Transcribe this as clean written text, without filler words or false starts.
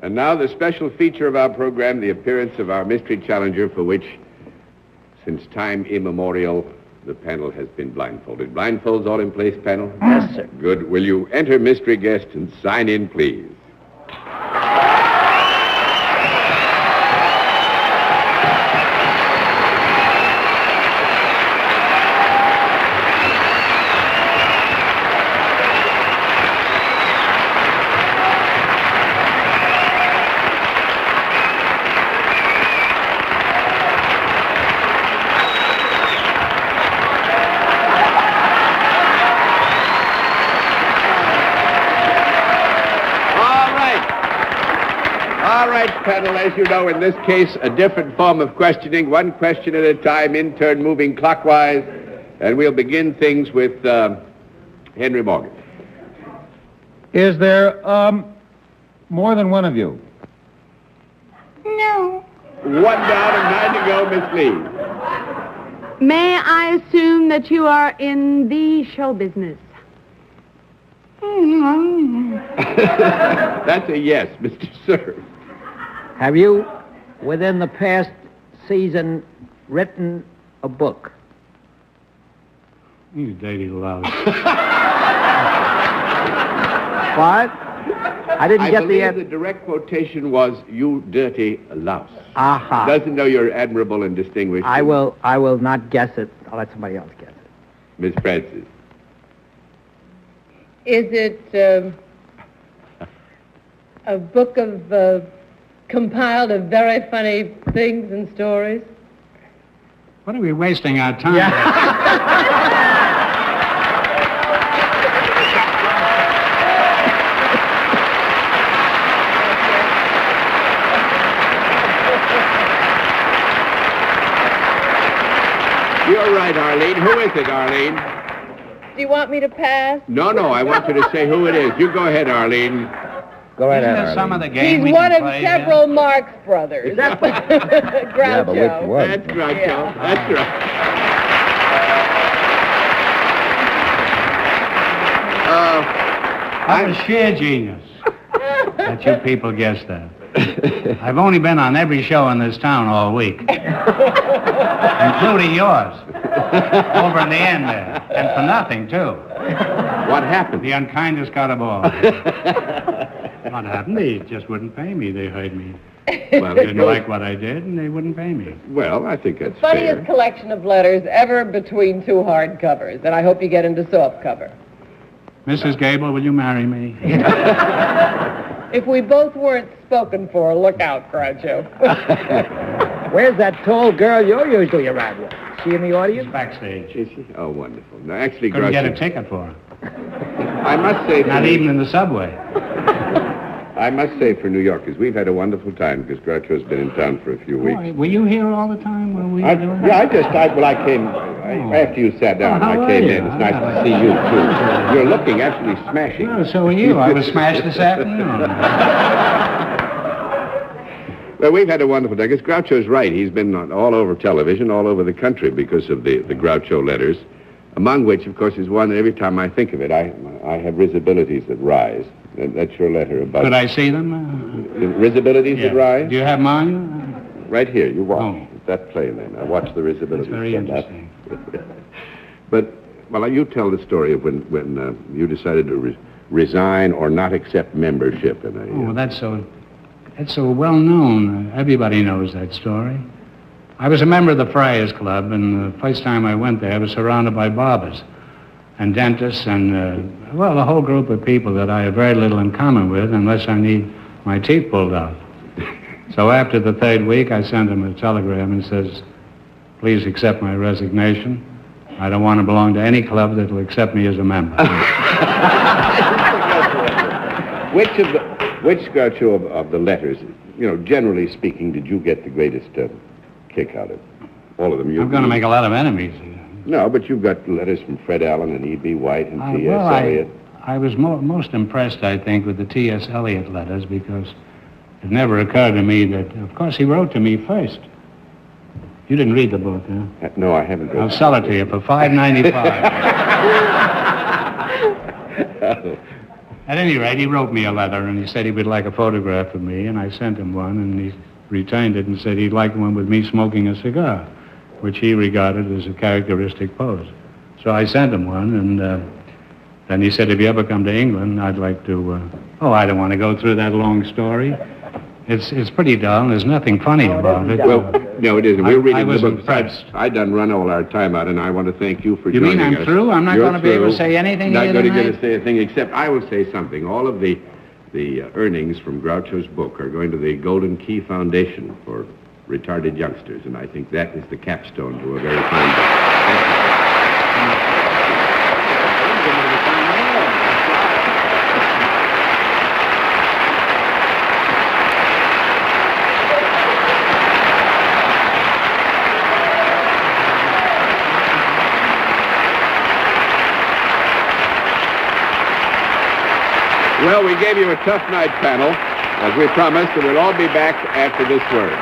And now the special feature of our program, the appearance of our mystery challenger, for which, since time immemorial, the panel has been blindfolded. Blindfolds all in place, panel? Yes, sir. Good. Will you enter mystery guest and sign in, please? Panel, as you know, in this case, a different form of questioning, one question at a time, in turn moving clockwise, and we'll begin things with Henry Morgan. Is there more than one of you? No. One down and 9 to go, Miss Lee. May I assume that you are in the show business? That's a yes, Mr. Sir. Have you, within the past season, written a book? You dirty louse. What? I didn't get the... I believe the direct quotation was, "You dirty louse." Aha. Doesn't know you're admirable and distinguished. I will not guess it. I'll let somebody else guess it. Miss Francis. Is it a book of compiled of very funny things and stories? What are we wasting our time? You're right, Arlene. Who is it, Arlene? Do you want me to pass? No, I want you to say who it is. You go ahead, Arlene. Go right ahead, Isn't there some of the game He's we one can of play several Marx brothers. Groucho. Yeah, but which one? That's Groucho. Yeah. That's right. I'm a sheer genius that you people guessed that. I've only been on every show in this town all week, including yours, over in the end there, and for nothing, too. What happened? The unkindest got a ball. What happened? They just wouldn't pay me. They heard me. Well, They didn't like what I did, and they wouldn't pay me. Well, I think that's Funniest fair. collection of letters ever between two hardcovers, and I hope you get into softcover. Mrs. Gable, will you marry me? If we both weren't spoken for, look out, Groucho. Where's that tall girl you're usually around with? Is she in the audience? Backstage. Is she? Oh, wonderful. No, actually, Couldn't get a Groucho, ticket for her. I must say... Not even in the subway. I must say for New Yorkers, we've had a wonderful time because Groucho's been in town for a few weeks. Oh, were you here all the time when we were doing I that? came, after you sat down, Oh, how I came are in. you? It's nice to see you, too. You're looking actually smashing. Oh, so are you. I was smashed this afternoon. Well, we've had a wonderful day. Because Groucho's right. He's been all over television, all over the country because of the Groucho letters, among which, of course, is one that every time I think of it, I have risibilities that rise. That's your letter about... Could I see them? The risibilities Yeah. that rise? Do you have mine? Right here, you watch. Oh. That play then. I watch the risibilities. That's very come up. interesting. But, well, you tell the story of when you decided to resign or not accept membership in a... Oh, that's so well known. Everybody knows that story. I was a member of the Friars Club, and the first time I went there, I was surrounded by barbers and dentists and, a whole group of people that I have very little in common with unless I need my teeth pulled out. So after the third week, I sent them a telegram and says, "Please accept my resignation. I don't want to belong to any club that will accept me as a member." Which Groucho of the letters, generally speaking, did you get the greatest kick out of? All of them. I'm going to make a lot of enemies. No, but you've got letters from Fred Allen and E.B. White and T.S. Eliot. I was most impressed, I think, with the T.S. Eliot letters because it never occurred to me that, of course, he wrote to me first. You didn't read the book, huh? No, I haven't read I'll sell it to you for $5.95. At any rate, he wrote me a letter, and he said he would like a photograph of me, and I sent him one, and he returned it and said he'd like one with me smoking a cigar, which he regarded as a characteristic pose. So I sent him one, and then he said, if you ever come to England, I'd like to... I don't want to go through that long story. It's pretty dull, and there's nothing funny about it. Well, no, it isn't. We're reading I was the book. impressed. I done run all our time out, and I want to thank you for You joining mean us. I'm through? I'm not You're going to be able to through. say anything Not here going to tonight? get to say a thing, except I will say something. All of the earnings from Groucho's book are going to the Golden Key Foundation for retarded youngsters, and I think that is the capstone to a very fine book. Thank you. Well, we gave you a tough night panel, as we promised, and we'll all be back after this word.